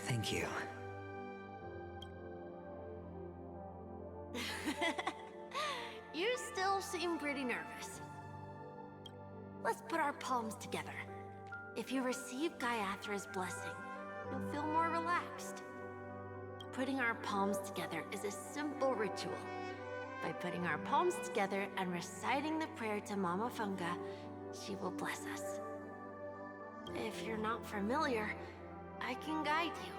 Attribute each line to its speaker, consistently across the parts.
Speaker 1: Thank you.
Speaker 2: You still seem pretty nervous. Let's put our palms together. If you receive Gaiathra's blessing, you'll feel more relaxed. Putting our palms together is a simple ritual. By putting our palms together and reciting the prayer to Mama Funga, she will bless us. If you're not familiar, I can guide you.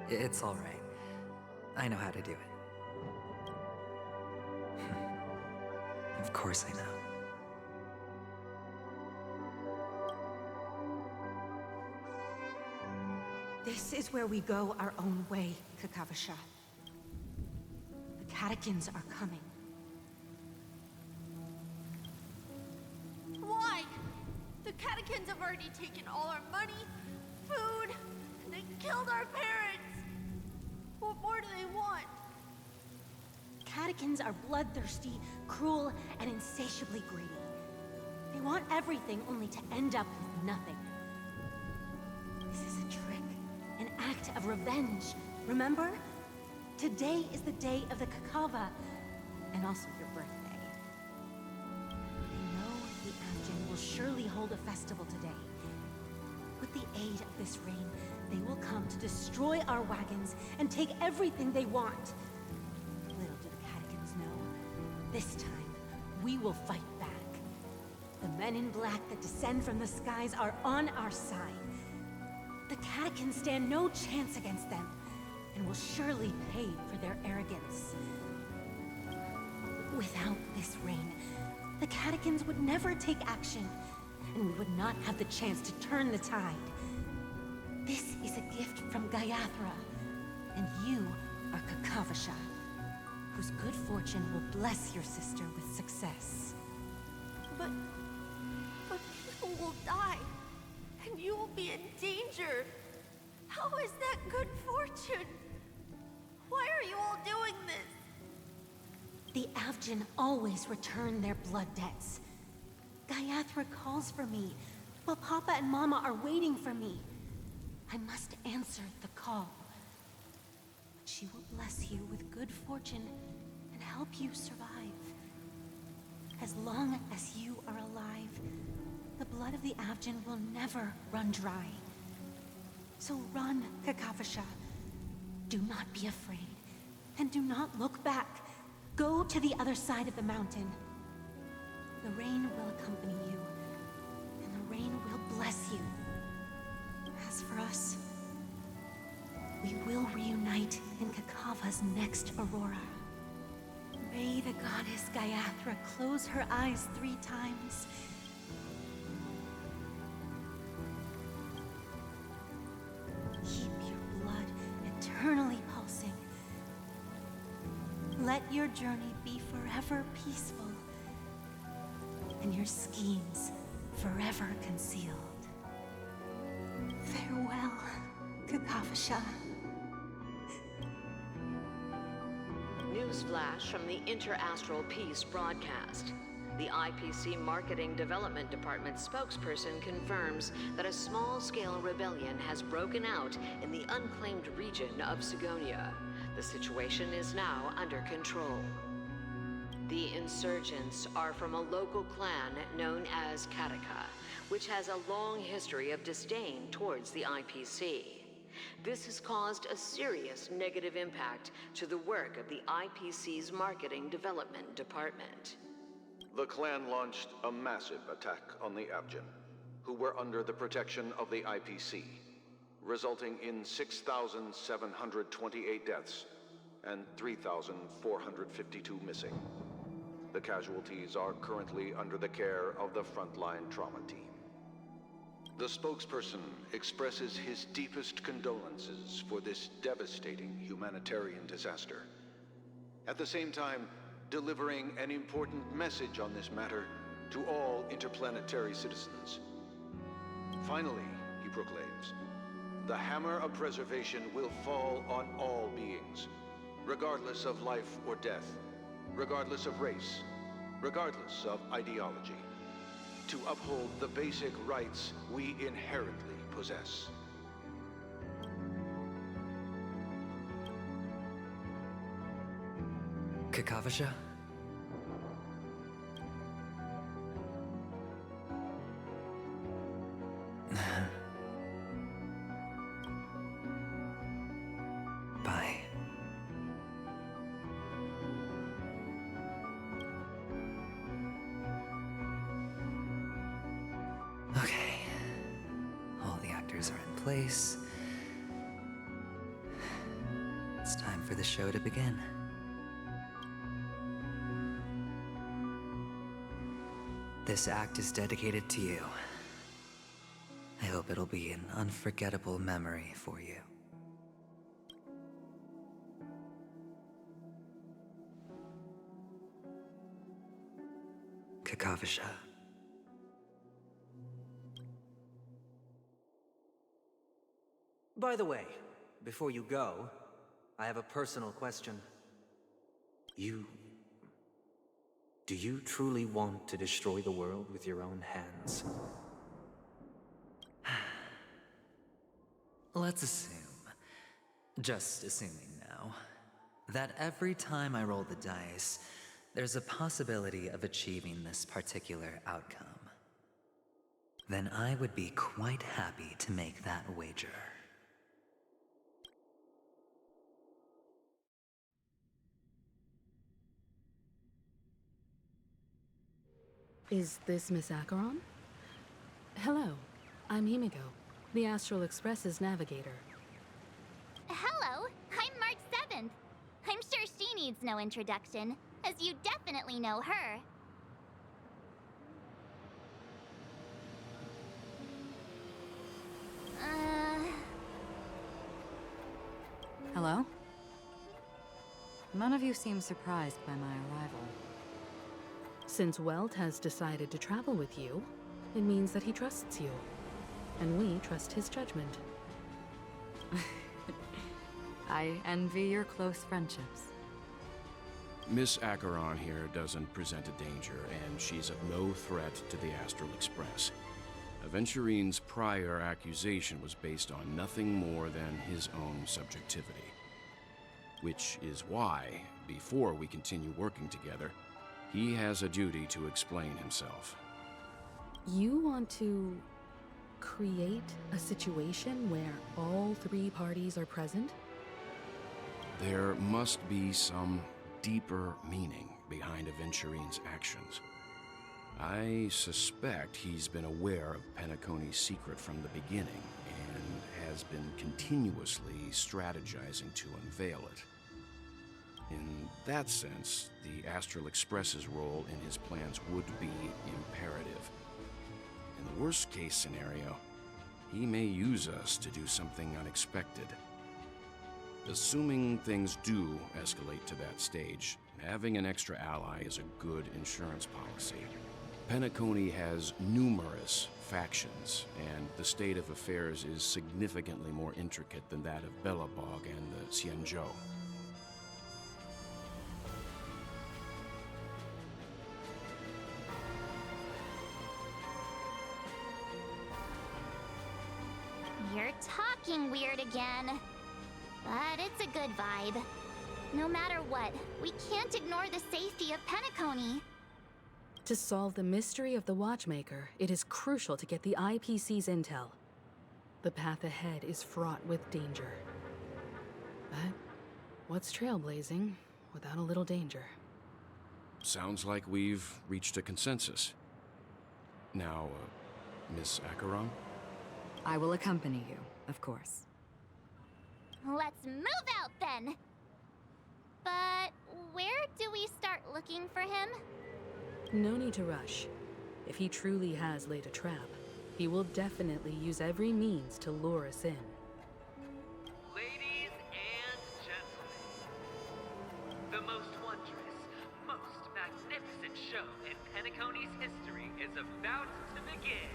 Speaker 1: It's all right. I know how to do it. Of course I know.
Speaker 3: This is where we go our own way, Kakavasha. The catechins are coming.
Speaker 2: Why? The catechins have already taken all our money, food, and they killed our parents. What more do they want?
Speaker 3: Catechins are bloodthirsty, cruel, and insatiably greedy. They want everything only to end up with nothing. This is a trick, an act of revenge. Remember? Today is the day of the Kakava, and also your birthday. They know the Abjin will surely hold a festival today. With the aid of this rain, they will come to destroy our wagons and take everything they want. Little do the catechins know, this time we will fight back. The men in black that descend from the skies are on our side. The catechins stand no chance against them, and will surely pay for their arrogance. Without this rain, the catechins would never take action, and we would not have the chance to turn the tide. This is a gift from Gaiathra, and you are Kakavasha, whose good fortune will bless your sister with success.
Speaker 2: But people will die, and you will be in danger. How is that good fortune? Why are you all doing this?
Speaker 3: The Avgin always return their blood debts. Gaiathra calls for me, while Papa and Mama are waiting for me. I must answer the call. But she will bless you with good fortune and help you survive. As long as you are alive, the blood of the Avgin will never run dry. So run, Kakavasha. Do not be afraid, and do not look back. Go to the other side of the mountain. The rain will accompany you, and the rain will bless you. As for us, we will reunite in Kakava's next aurora. May the goddess Gaiathra close her eyes 3 times. Keep your blood eternally pulsing. Let your journey be forever peaceful, and your schemes forever concealed. Farewell, Kakavasha.
Speaker 4: Newsflash from the Interastral Peace broadcast. The IPC Marketing Development Department spokesperson confirms that a small-scale rebellion has broken out in the unclaimed region of Sigonia. The situation is now under control. The insurgents are from a local clan known as Kataka, which has a long history of disdain towards the IPC. This has caused a serious negative impact to the work of the IPC's Marketing Development Department.
Speaker 5: The clan launched a massive attack on the Abjin, who were under the protection of the IPC, resulting in 6,728 deaths and 3,452 missing. The casualties are currently under the care of the frontline trauma team. The spokesperson expresses his deepest condolences for this devastating humanitarian disaster. At the same time, delivering an important message on this matter to all interplanetary citizens. Finally, he proclaims, the hammer of preservation will fall on all beings, regardless of life or death, regardless of race, regardless of ideology. to uphold the basic rights we inherently possess.
Speaker 1: Kakavasha? Bye. Okay. All the actors are in place. It's time for the show to begin. This act is dedicated to you. I hope it'll be an unforgettable memory for you. Kakavasha.
Speaker 6: By the way, before you go, I have a personal question. Do you truly want to destroy the world with your own hands?
Speaker 1: Let's assume, just assuming now, that every time I roll the dice, there's a possibility of achieving this particular outcome. Then I would be quite happy to make that wager.
Speaker 7: Is this Miss Acheron? Hello, I'm Himiko, the Astral Express's navigator.
Speaker 8: Hello, I'm March 7th. I'm sure she needs no introduction, as you definitely know her.
Speaker 9: Hello? None of you seem surprised by my arrival.
Speaker 7: Since Welt has decided to travel with you, it means that he trusts you. And we trust his judgment.
Speaker 9: I envy your close friendships.
Speaker 10: Miss Acheron here doesn't present a danger, and she's of no threat to the Astral Express. Aventurine's prior accusation was based on nothing more than his own subjectivity. Which is why, before we continue working together, he has a duty to explain himself.
Speaker 7: You want to create a situation where all three parties are present?
Speaker 10: There must be some deeper meaning behind Aventurine's actions. I suspect he's been aware of Penacony's secret from the beginning and has been continuously strategizing to unveil it. In that sense, the Astral Express's role in his plans would be imperative. In the worst-case scenario, he may use us to do something unexpected. Assuming things do escalate to that stage, having an extra ally is a good insurance policy. Penacony has numerous factions, and the state of affairs is significantly more intricate than that of Belobog and the Xianzhou.
Speaker 8: You're talking weird again. But it's a good vibe. No matter what, we can't ignore the safety of Penacony.
Speaker 7: To solve the mystery of the Watchmaker, it is crucial to get the IPC's intel. The path ahead is fraught with danger. But what's trailblazing without a little danger?
Speaker 10: Sounds like we've reached a consensus. Now, Miss Acheron?
Speaker 9: I will accompany you, of course.
Speaker 8: Let's move out then! But where do we start looking for him?
Speaker 7: No need to rush. If he truly has laid a trap, he will definitely use every means to lure us in.
Speaker 11: Ladies and gentlemen, the most wondrous, most magnificent show in Penacony's history is about to begin.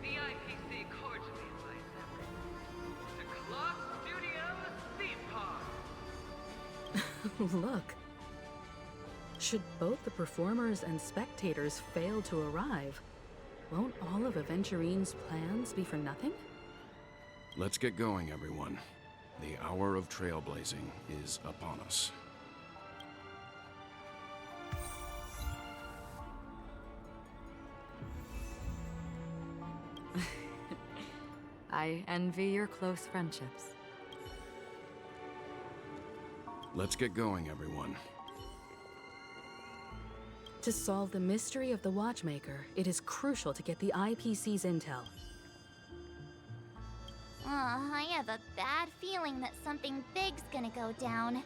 Speaker 11: The IPC cordially invites everyone to Clock Studios Theme Park.
Speaker 7: Look. Should both the performers and spectators fail to arrive, won't all of Aventurine's plans be for nothing?
Speaker 10: Let's get going, everyone. The hour of trailblazing is upon us.
Speaker 9: I envy your close friendships.
Speaker 10: Let's get going, everyone.
Speaker 7: To solve the mystery of the Watchmaker, it is crucial to get the IPC's intel.
Speaker 8: I have a bad feeling that something big's gonna go down.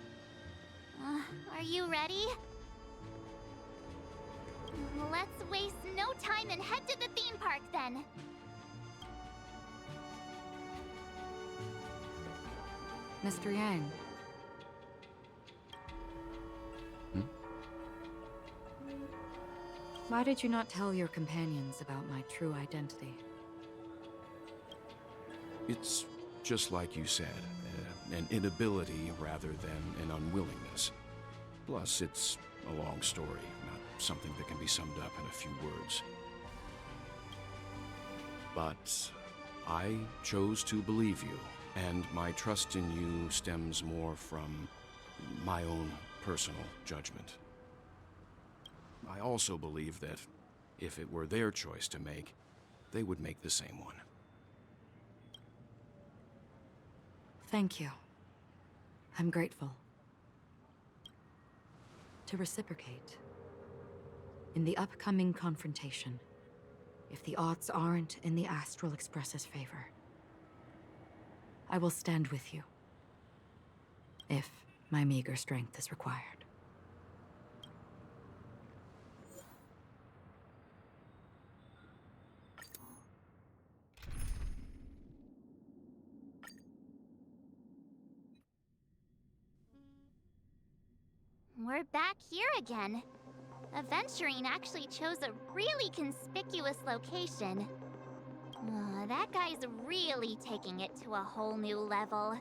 Speaker 8: Are you ready? Let's waste no time and head to the theme park then.
Speaker 9: Mr. Yang. Why did you not tell your companions about my true identity?
Speaker 10: It's just like you said, an inability rather than an unwillingness. Plus, it's a long story, not something that can be summed up in a few words. But I chose to believe you, and my trust in you stems more from my own personal judgment. I also believe that if it were their choice to make, they would make the same one.
Speaker 9: Thank you. I'm grateful. To reciprocate, in the upcoming confrontation, if the odds aren't in the Astral Express's favor, I will stand with you, if my meager strength is required.
Speaker 8: We're back here again. Aventurine actually chose a really conspicuous location. That guy's really taking it to a whole new level.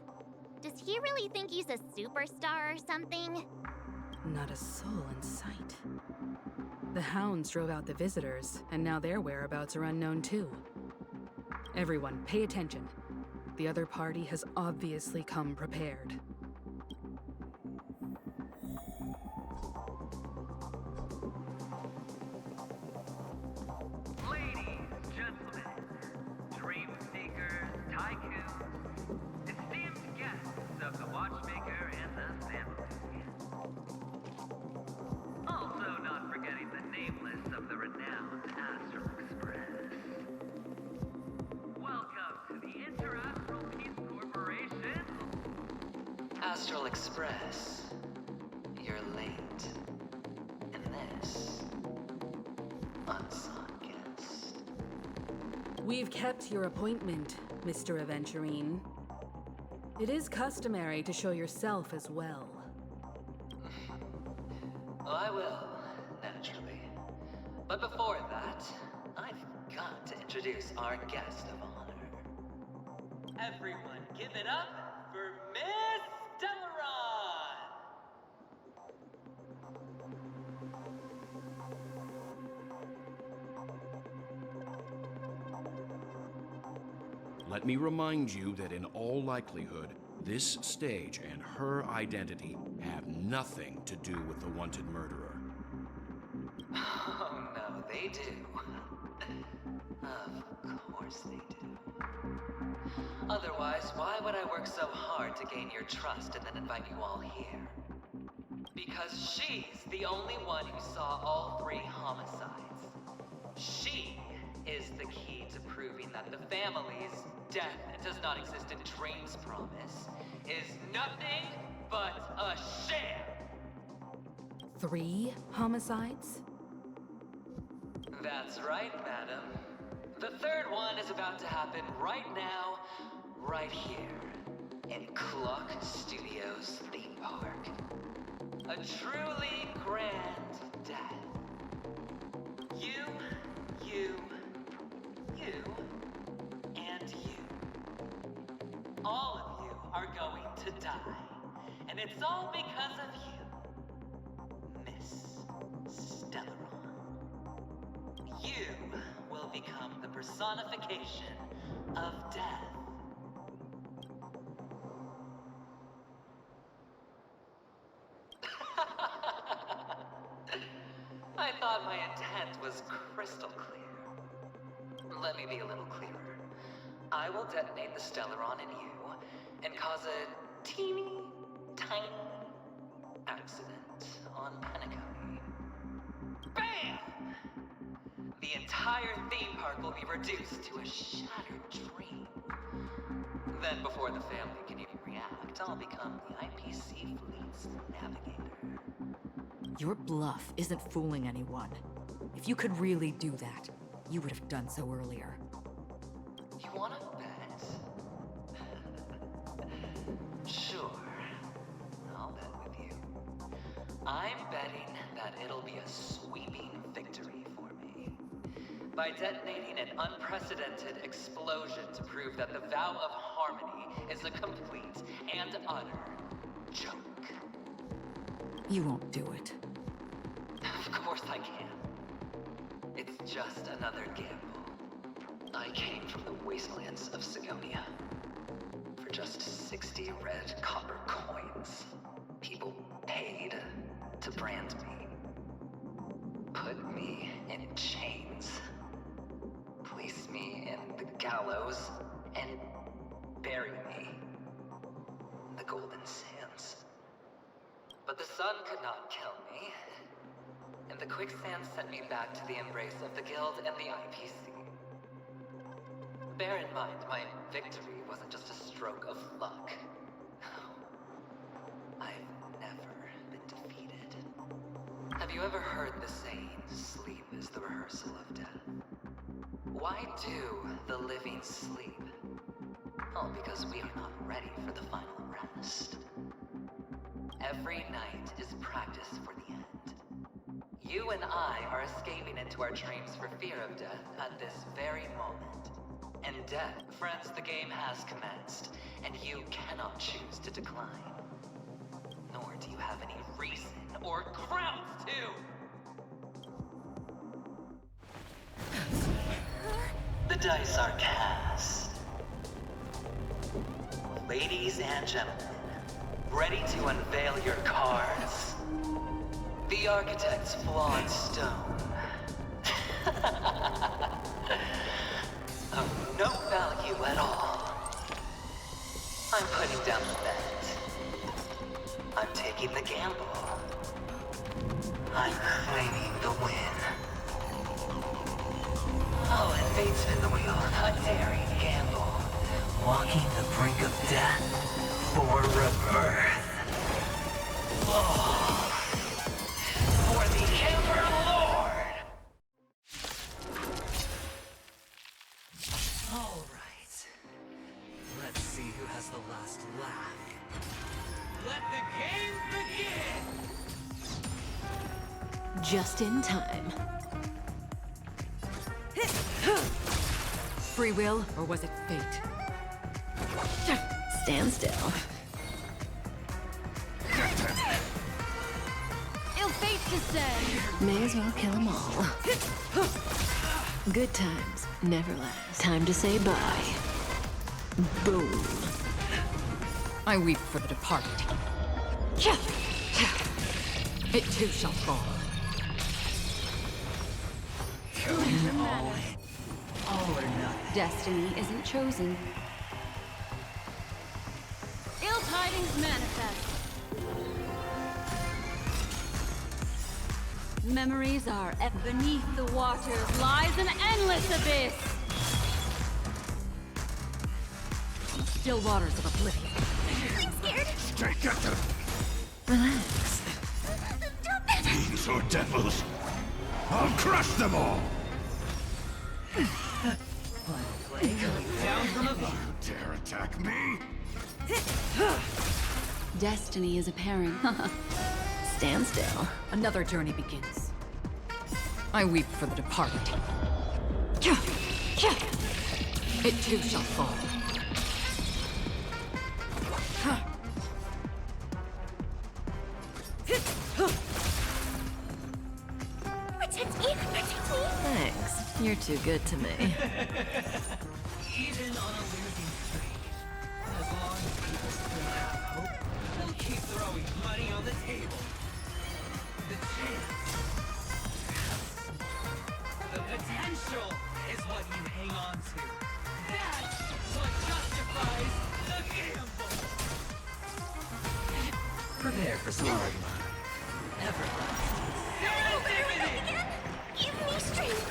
Speaker 8: Does he really think he's a superstar or something?
Speaker 7: Not a soul in sight. The hounds drove out the visitors, and now their whereabouts are unknown too. Everyone, pay attention. The other party has obviously come prepared.
Speaker 11: Ladies, gentlemen, dream seekers, tycoons, esteemed guests of the Watchmaker and the family. Also not forgetting the nameless of the renowned Astral Express. Welcome to the Interastral Peace Corporation.
Speaker 1: Astral Express, you're late. And this, unsung guest.
Speaker 7: We've kept your appointment, Mr. Aventurine. It is customary to show yourself as well.
Speaker 1: I will, naturally. But before that, I've got to introduce our guest of honor.
Speaker 11: Everyone, give it up for Miss Delaron!
Speaker 10: Let me remind you that in all likelihood, this stage and her identity have nothing to do with the wanted murderer.
Speaker 1: Oh no, they do. Of course they do. Otherwise, why would I work so hard to gain your trust and then invite you all here? Because she's the only one who saw all 3 homicides. She is the key to proving that the family's death does not exist in Dream's promise is nothing but a sham.
Speaker 7: 3 homicides?
Speaker 1: That's right, madam. The 3rd one is about to happen right now, right here, in Clock Studios theme park. A truly grand death. You, and you. All of you are going to die. And it's all because of you, Miss personification of death. I thought my intent was crystal clear. Let me be a little clearer. I will detonate the Stellaron in you and cause a teeny, tiny accident on Penacony. BAM! The entire theme park will be reduced to a shattered dream. Then before the family can even react, I'll become the IPC fleet's navigator.
Speaker 9: Your bluff isn't fooling anyone. If you could really do that, you would have done so earlier.
Speaker 1: You wanna bet? Sure. I'll bet with you. I'm betting that it'll be a sweeping victory for me. By detonating an unprecedented explosion to prove that the vow of harmony is a complete and utter joke.
Speaker 9: You won't do it.
Speaker 1: Of course I can. It's just another gamble. I came from the wastelands of Sigonia. For just 60 red copper coins, people paid to brand me. Put me in chains. Place me in the gallows and bury me in the golden sands. But the sun could not kill me, and the quicksand sent me back to the embrace of the Guild and the IPC. Bear in mind, my victory wasn't just a stroke of luck. I've never been defeated. Have you ever heard the saying, sleep is the rehearsal of death? Why do the living sleep? Oh, because we are not ready for the final rest. Every night is practice for the end. You and I are escaping into our dreams for fear of death at this very moment. And death, friends, the game has commenced, and you cannot choose to decline. Nor do you have any reason or grounds to. The dice are cast. Ladies and gentlemen, ready to unveil your cards. The architect's flawed stone. Of no value at all. I'm putting down the bet. I'm taking the gamble. I'm claiming the win. Oh, and fate spin the wheel. A daring gamble. Walking the brink of death for rebirth. Oh. For the Emperor Lord! All right. Let's see who has the last laugh. Let the game begin!
Speaker 3: Just in time.
Speaker 9: Free will, or was it fate?
Speaker 3: Stand still.
Speaker 2: Ill fate descend.
Speaker 3: May as well kill them all. Good times never last. Time to say bye. Boom.
Speaker 9: I weep for the departed. It too shall fall.
Speaker 1: All or nothing.
Speaker 3: Destiny isn't chosen.
Speaker 2: Ill tidings manifest. Memories are beneath the waters lies an endless abyss.
Speaker 9: Still waters of oblivion.
Speaker 8: I'm scared.
Speaker 12: Take it!
Speaker 3: Relax.
Speaker 8: Stop it!
Speaker 12: Fiends or devils! I'll crush them all!
Speaker 1: Down from above.
Speaker 12: You dare attack me?
Speaker 3: Destiny is apparent. Stand still.
Speaker 9: Another journey begins. I weep for the departed. It too shall fall.
Speaker 8: Protect me! Protect me!
Speaker 3: Thanks. You're
Speaker 13: too good to me.
Speaker 11: Even on a losing streak, as long as people still have hope, they'll keep throwing money on the table. The chance, the potential is what you hang on to. That's what justifies the gamble. Prepare for some hard luck.
Speaker 8: Give me strength!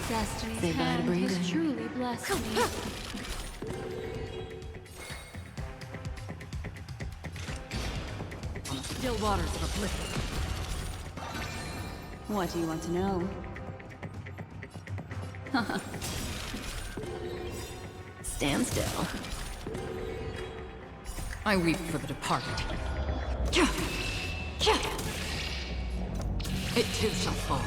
Speaker 13: Destiny's
Speaker 3: Say bye to
Speaker 13: hand
Speaker 3: breathing.
Speaker 13: has truly blessed me.
Speaker 7: On the still waters of oblivion.
Speaker 13: What do you want to know? Stand still.
Speaker 7: I weep for the departed. It too shall fall.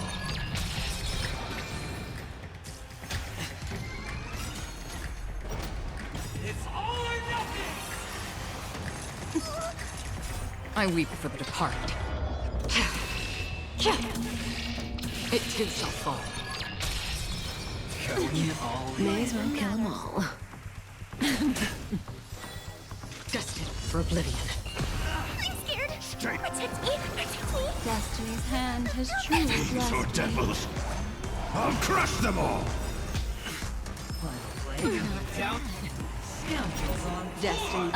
Speaker 11: It's all or nothing!
Speaker 7: I weep for the departed. It too shall fall.
Speaker 13: May as well kill them all.
Speaker 7: Destined for oblivion.
Speaker 8: I'm scared! Protect me! Protect me!
Speaker 13: Destiny's hand has truly
Speaker 12: These
Speaker 13: blessed
Speaker 12: are
Speaker 13: me.
Speaker 12: devils! I'll crush them all!
Speaker 11: Down. Scoundrels on
Speaker 13: Destiny.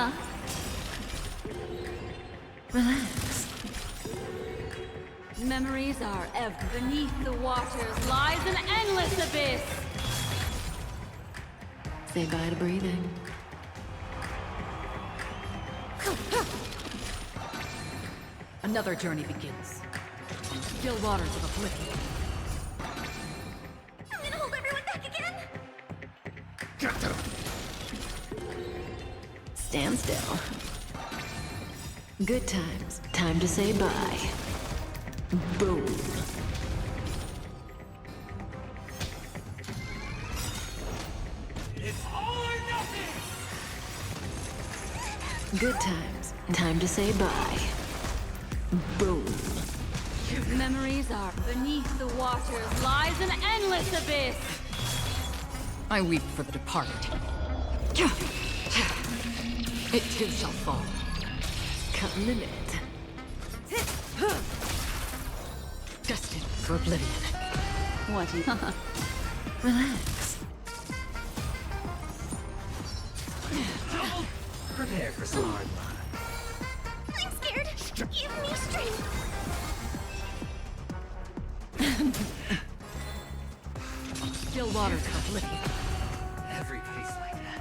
Speaker 13: Relax.
Speaker 3: Memories are ever beneath the waters lies an endless abyss.
Speaker 13: Say bye to breathing.
Speaker 7: Another journey begins. On the still waters of oblivion.
Speaker 8: I'm gonna hold everyone back again!
Speaker 12: Get them!
Speaker 13: Stand still. Good times. Time to say bye. Boom.
Speaker 11: It's all or nothing!
Speaker 13: Good times. Time to say bye. Boom.
Speaker 3: Memories are beneath the waters lies an endless abyss.
Speaker 7: I weep for the departed. It too shall fall.
Speaker 13: Cut limit.
Speaker 7: Destined for oblivion.
Speaker 13: What do you... Relax.
Speaker 11: Prepare for some hard luck.
Speaker 8: I'm scared! Give me strength!
Speaker 7: Still waters of oblivion.
Speaker 11: Everybody's like that,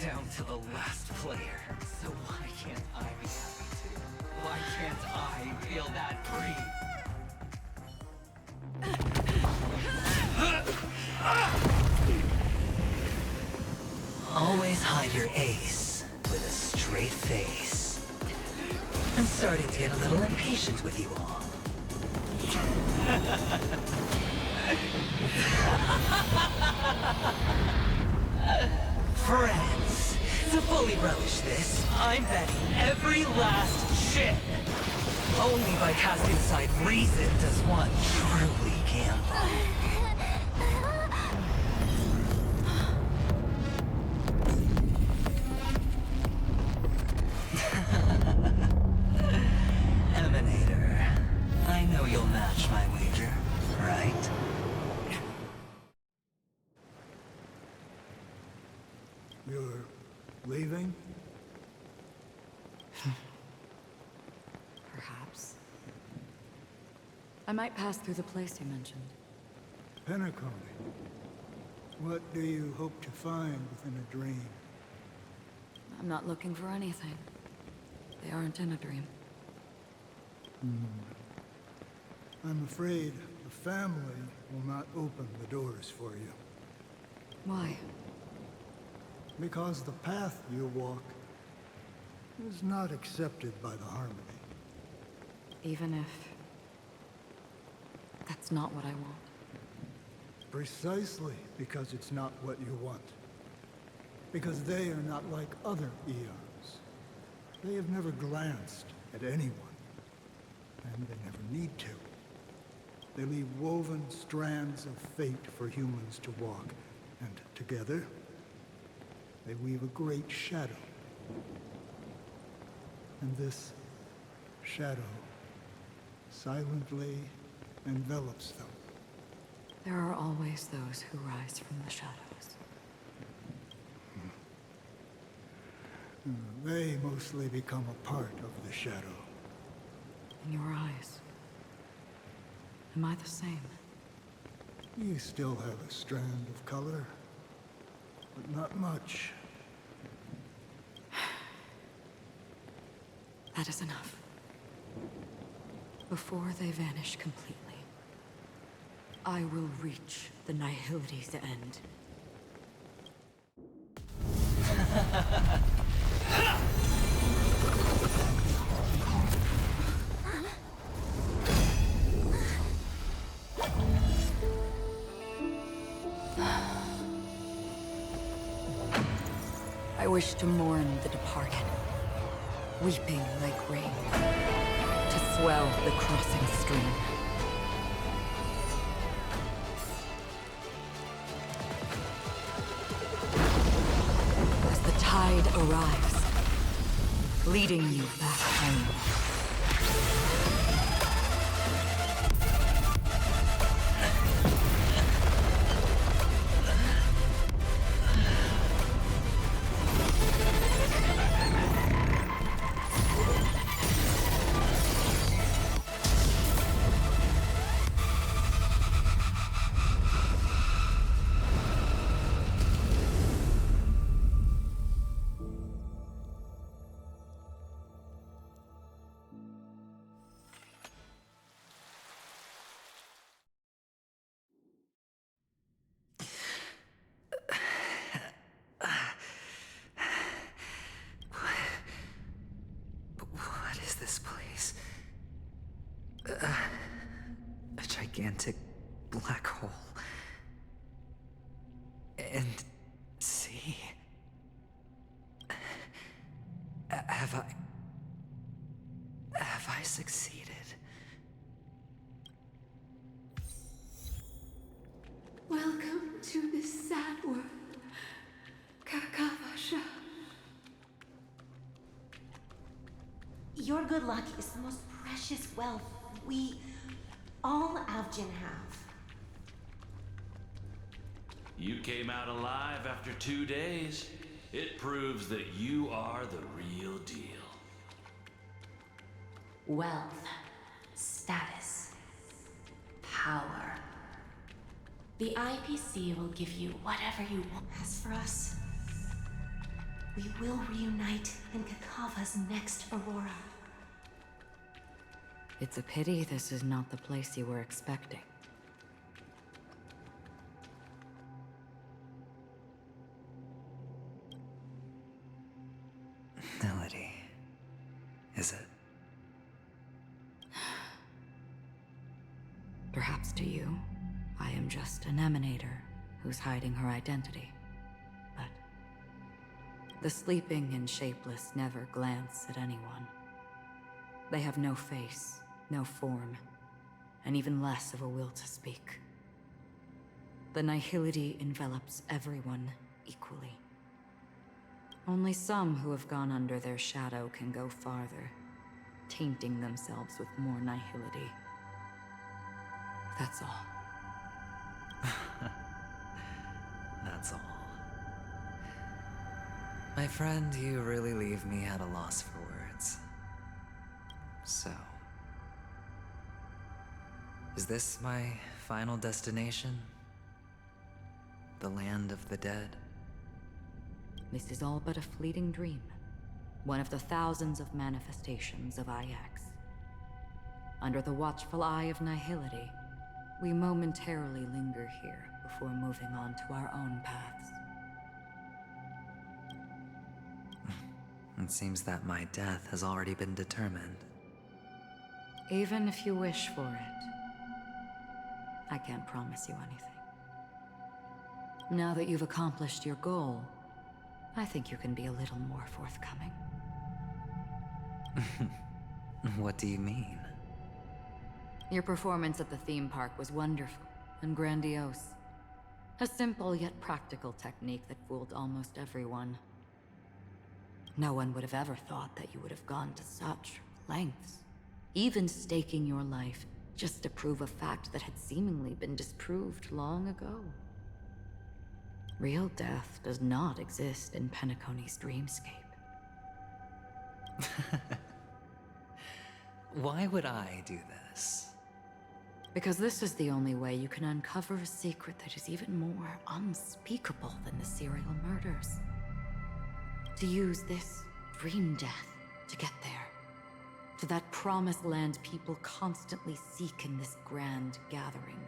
Speaker 11: down to the last player. So why can't I be happy too? Why can't I feel that free?
Speaker 14: Always hide your ace with a straight face. I'm starting to get a little impatient with you all. Friends, to fully relish this, I'm betting every last chip. Only by casting aside reason does one truly gamble. Emanator, I know you'll match my wager, right?
Speaker 12: You're leaving?
Speaker 9: Perhaps. I might pass through the place you mentioned.
Speaker 12: Penacony. What do you hope to find within a dream?
Speaker 9: I'm not looking for anything. They aren't in a dream.
Speaker 12: I'm afraid the family will not open the doors for you.
Speaker 9: Why?
Speaker 12: Because the path you walk is not accepted by the Harmony.
Speaker 9: Even if... that's not what I want.
Speaker 12: Precisely because it's not what you want. Because they are not like other eons. They have never glanced at anyone. And they never need to. They leave woven strands of fate for humans to walk, and together, they weave a great shadow. And this shadow silently envelops them.
Speaker 9: There are always those who rise from the shadows.
Speaker 12: They mostly become a part of the shadow.
Speaker 9: In your eyes, am I the same?
Speaker 12: You still have a strand of color, but not much.
Speaker 9: That is enough. Before they vanish completely, I will reach the Nihility's end. I wish to mourn the departed, weeping like rain, to swell the crossing stream. As the tide arrives, leading you back home.
Speaker 1: What is this place? A gigantic black hole. And see? Have I succeeded?
Speaker 3: Welcome to this sad world, Kakavasha. Your good luck is the most precious wealth we, all Avgin, have.
Speaker 15: You came out alive after 2 days. It proves that you are the real deal.
Speaker 16: Wealth, status, power. The IPC will give you whatever you want.
Speaker 3: As for us, we will reunite in Kakava's next Aurora.
Speaker 9: It's a pity this is not the place you were expecting.
Speaker 1: Melody. Is it?
Speaker 9: Perhaps to you, I am just an emanator who's hiding her identity. But the sleeping and shapeless never glance at anyone. They have no face, no form, and even less of a will to speak. The nihility envelops everyone equally. Only some who have gone under their shadow can go farther, tainting themselves with more nihility. That's all.
Speaker 1: That's all. My friend, you really leave me at a loss for words. So, is this my final destination? The land of the dead?
Speaker 9: This is all but a fleeting dream. One of the thousands of manifestations of IX. Under the watchful eye of nihility, we momentarily linger here before moving on to our own paths.
Speaker 1: It seems that my death has already been determined.
Speaker 9: Even if you wish for it, I can't promise you anything. Now that you've accomplished your goal, I think you can be a little more forthcoming.
Speaker 1: What do you mean?
Speaker 9: Your performance at the theme park was wonderful and grandiose. A simple yet practical technique that fooled almost everyone. No one would have ever thought that you would have gone to such lengths, even staking your life just to prove a fact that had seemingly been disproved long ago. Real death does not exist in Penacony's dreamscape.
Speaker 1: Why would I do this?
Speaker 9: Because this is the only way you can uncover a secret that is even more unspeakable than the serial murders. To use this dream death to get there. To that promised land people constantly seek in this grand gathering.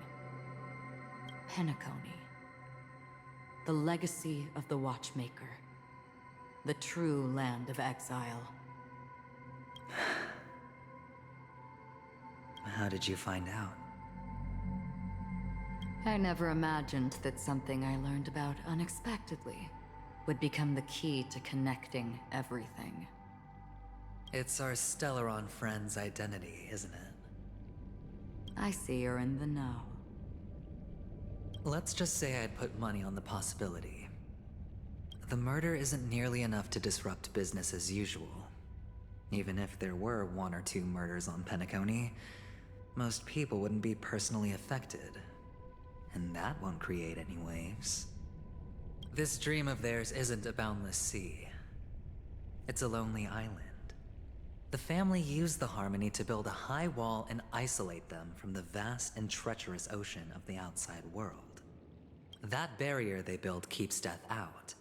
Speaker 9: Penacony. The legacy of the Watchmaker. The true land of exile.
Speaker 1: How did you find out?
Speaker 9: I never imagined that something I learned about unexpectedly would become the key to connecting everything.
Speaker 1: It's our Stellaron friend's identity, isn't it?
Speaker 9: I see you're in the know.
Speaker 1: Let's just say I'd put money on the possibility. The murder isn't nearly enough to disrupt business as usual. Even if there were 1 or 2 murders on Penacony, most people wouldn't be personally affected. And that won't create any waves. This dream of theirs isn't a boundless sea. It's a lonely island. The family used the Harmony to build a high wall and isolate them from the vast and treacherous ocean of the outside world. That barrier they built keeps death out.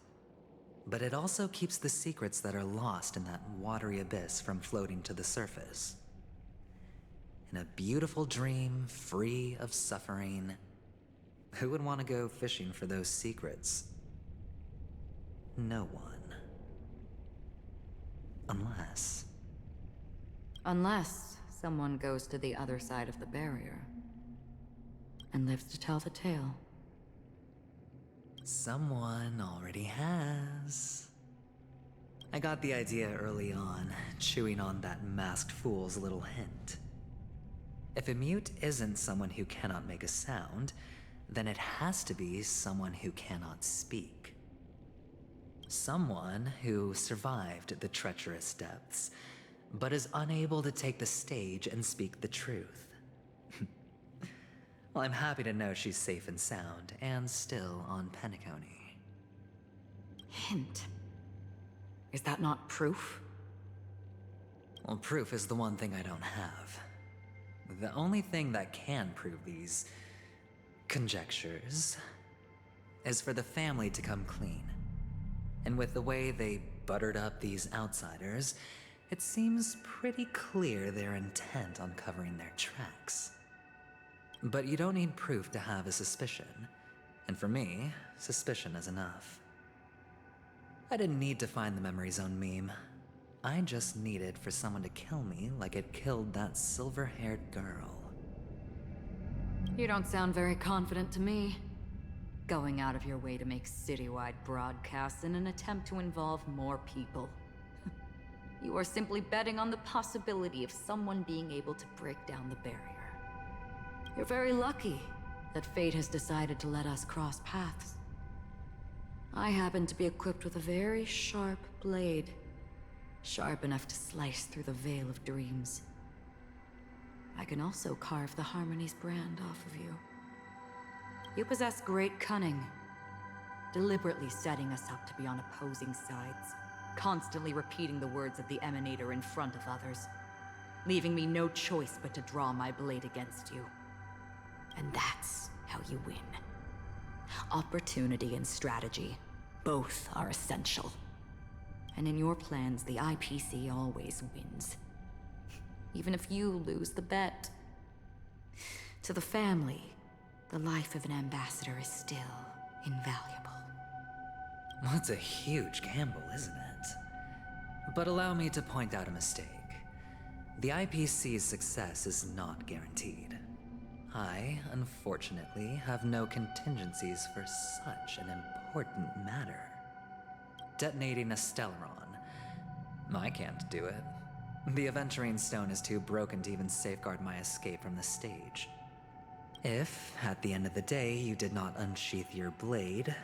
Speaker 1: But it also keeps the secrets that are lost in that watery abyss from floating to the surface. In a beautiful dream, free of suffering, who would want to go fishing for those secrets? No one.
Speaker 9: Unless someone goes to the other side of the barrier and lives to tell the tale.
Speaker 1: Someone already has. I got the idea early on, chewing on that masked fool's little hint. If a mute isn't someone who cannot make a sound, then it has to be someone who cannot speak. Someone who survived the treacherous depths, but is unable to take the stage and speak the truth. Well, I'm happy to know she's safe and sound, and still on Penacony.
Speaker 9: Hint. Is that not proof?
Speaker 1: Well, proof is the one thing I don't have. The only thing that can prove these conjectures is for the family to come clean. And with the way they buttered up these outsiders, it seems pretty clear they're intent on covering their tracks. But you don't need proof to have a suspicion. And for me, suspicion is enough. I didn't need to find the Memory Zone meme. I just needed for someone to kill me like it killed that silver-haired girl.
Speaker 9: You don't sound very confident to me. Going out of your way to make citywide broadcasts in an attempt to involve more people. You are simply betting on the possibility of someone being able to break down the barrier. You're very lucky that fate has decided to let us cross paths. I happen to be equipped with a very sharp blade. Sharp enough to slice through the veil of dreams. I can also carve the Harmony's brand off of you. You possess great cunning, deliberately setting us up to be on opposing sides, constantly repeating the words of the Emanator in front of others, leaving me no choice but to draw my blade against you. And that's how you win. Opportunity and strategy, both are essential. And in your plans, the IPC always wins. Even if you lose the bet. To the family, the life of an ambassador is still invaluable.
Speaker 1: Well, it's a huge gamble, isn't it? But allow me to point out a mistake. The IPC's success is not guaranteed. I, unfortunately, have no contingencies for such an important matter. Detonating a Stellaron. I can't do it. The Aventurine Stone is too broken to even safeguard my escape from the stage. If, at the end of the day, you did not unsheath your blade,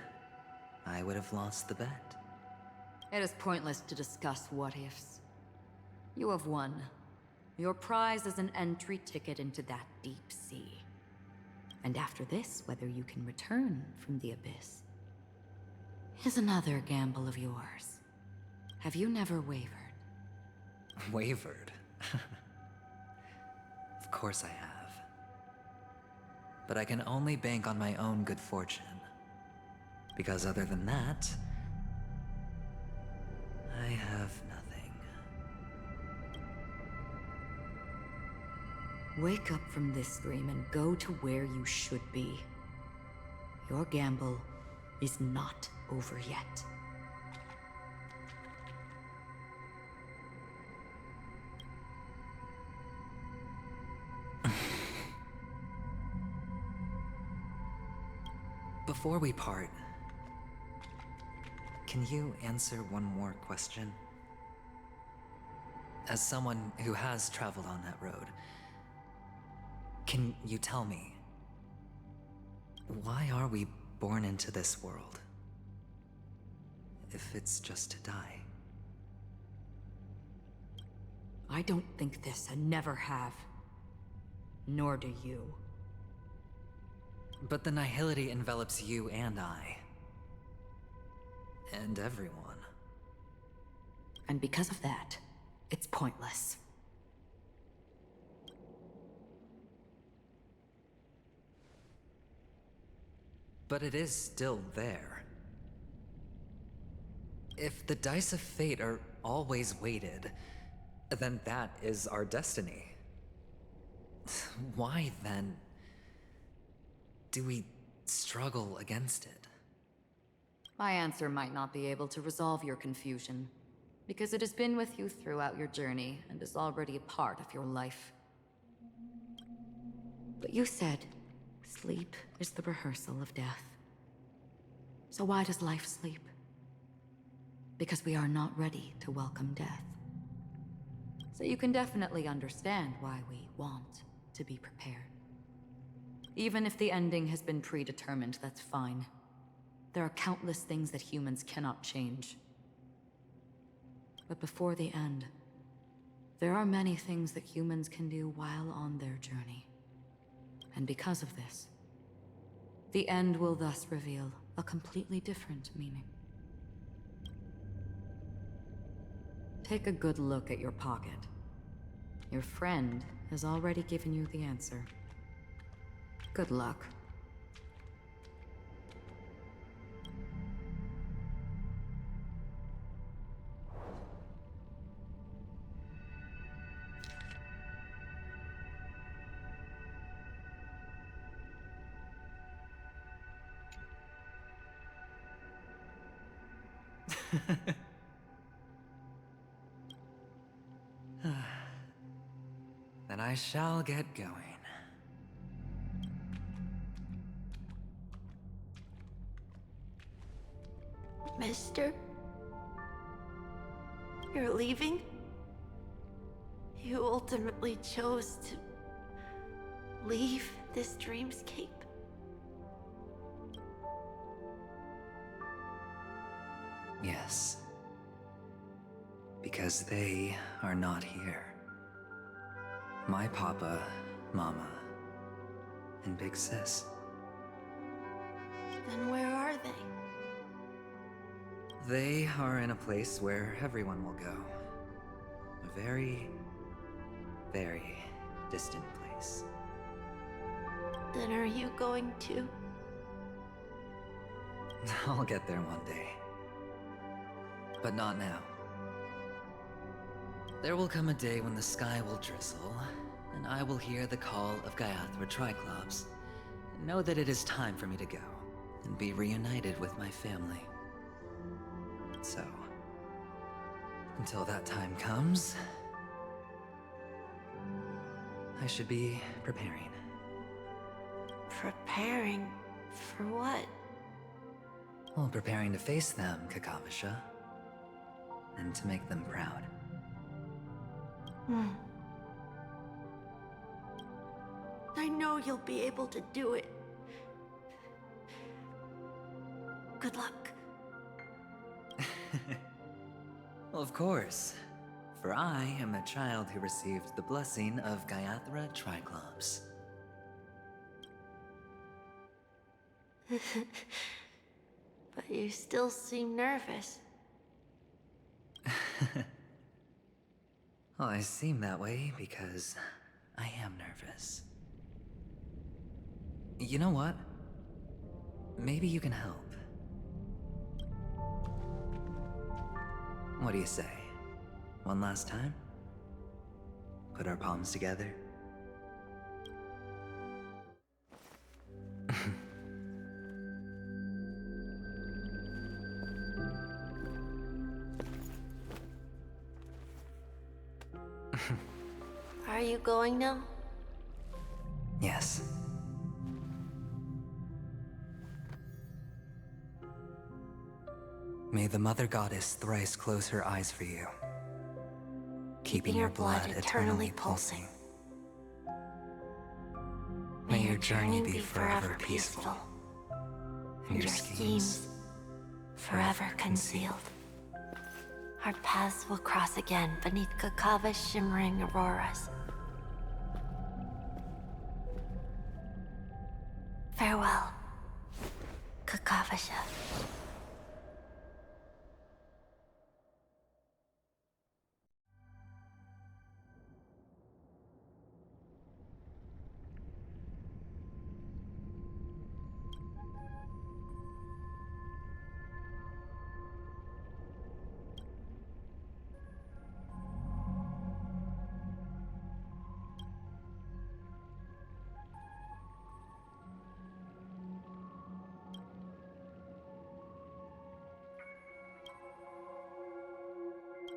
Speaker 1: I would have lost the bet.
Speaker 9: It is pointless to discuss what-ifs. You have won. Your prize is an entry ticket into that deep sea. And after this, whether you can return from the abyss is another gamble of yours. Have you never wavered?
Speaker 1: Wavered? Of course I have. But I can only bank on my own good fortune. Because other than that, I have nothing.
Speaker 9: Wake up from this dream and go to where you should be. Your gamble is not over yet.
Speaker 1: Before we part, can you answer one more question? As someone who has traveled on that road, can you tell me, why are we born into this world? If it's just to die.
Speaker 9: I don't think this and never have. Nor do you.
Speaker 1: But the nihility envelops you and I. And everyone.
Speaker 9: And because of that, it's pointless.
Speaker 1: But it is still there. If the dice of fate are always weighted, then that is our destiny. Why, then, do we struggle against it?
Speaker 9: My answer might not be able to resolve your confusion, because it has been with you throughout your journey and is already a part of your life. But you said, sleep is the rehearsal of death. So why does life sleep? Because we are not ready to welcome death. So you can definitely understand why we want to be prepared. Even if the ending has been predetermined, that's fine. There are countless things that humans cannot change. But before the end, there are many things that humans can do while on their journey. And because of this, the end will thus reveal a completely different meaning. Take a good look at your pocket. Your friend has already given you the answer. Good luck.
Speaker 1: Then I shall get going.
Speaker 2: Mister? You're leaving? You ultimately chose to leave this dreamscape?
Speaker 1: Yes. Because they are not here. My papa, mama, and big sis.
Speaker 2: Then where are they?
Speaker 1: They are in a place where everyone will go. A very, very distant place.
Speaker 2: Then are you going to?
Speaker 1: I'll get there one day. But not now. There will come a day when the sky will drizzle, and I will hear the call of Gaiathra Triclops, and know that it is time for me to go, and be reunited with my family. So, until that time comes, I should be preparing.
Speaker 2: Preparing for what?
Speaker 1: Well, preparing to face them, Kakavasha, and to make them proud.
Speaker 2: I know you'll be able to do it. Good luck.
Speaker 1: Well, of course. For I am a child who received the blessing of Gaiathra Triclops.
Speaker 2: But you still seem nervous.
Speaker 1: Well, I seem that way because I am nervous. You know what? Maybe you can help. What do you say? One last time? Put our palms together?
Speaker 2: Are you going now?
Speaker 1: Yes. May the Mother Goddess thrice close her eyes for you, keeping your blood eternally pulsing. May your journey be forever peaceful, and your schemes forever concealed.
Speaker 2: Our paths will cross again beneath Kakava's shimmering auroras. Farewell, Kakavasha.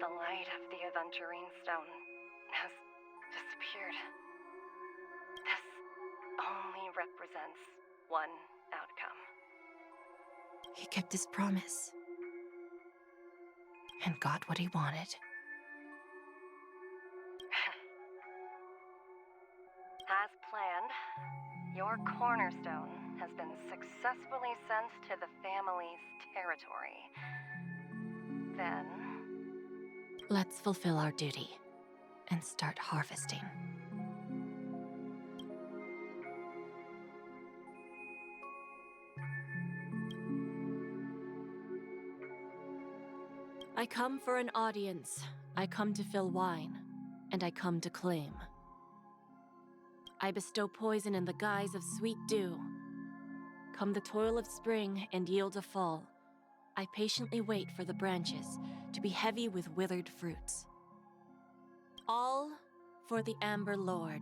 Speaker 17: The light of the Aventurine Stone has disappeared. This only represents one outcome.
Speaker 16: He kept his promise. And got what he wanted.
Speaker 17: As planned, your cornerstone has been successfully sent to the family's territory. Then...
Speaker 16: Let's fulfill our duty and start harvesting. I come for an audience. I come to fill wine, and I come to claim. I bestow poison in the guise of sweet dew. Come the toil of spring and yield a fall. I patiently wait for the branches to be heavy with withered fruits. All for the Amber Lord.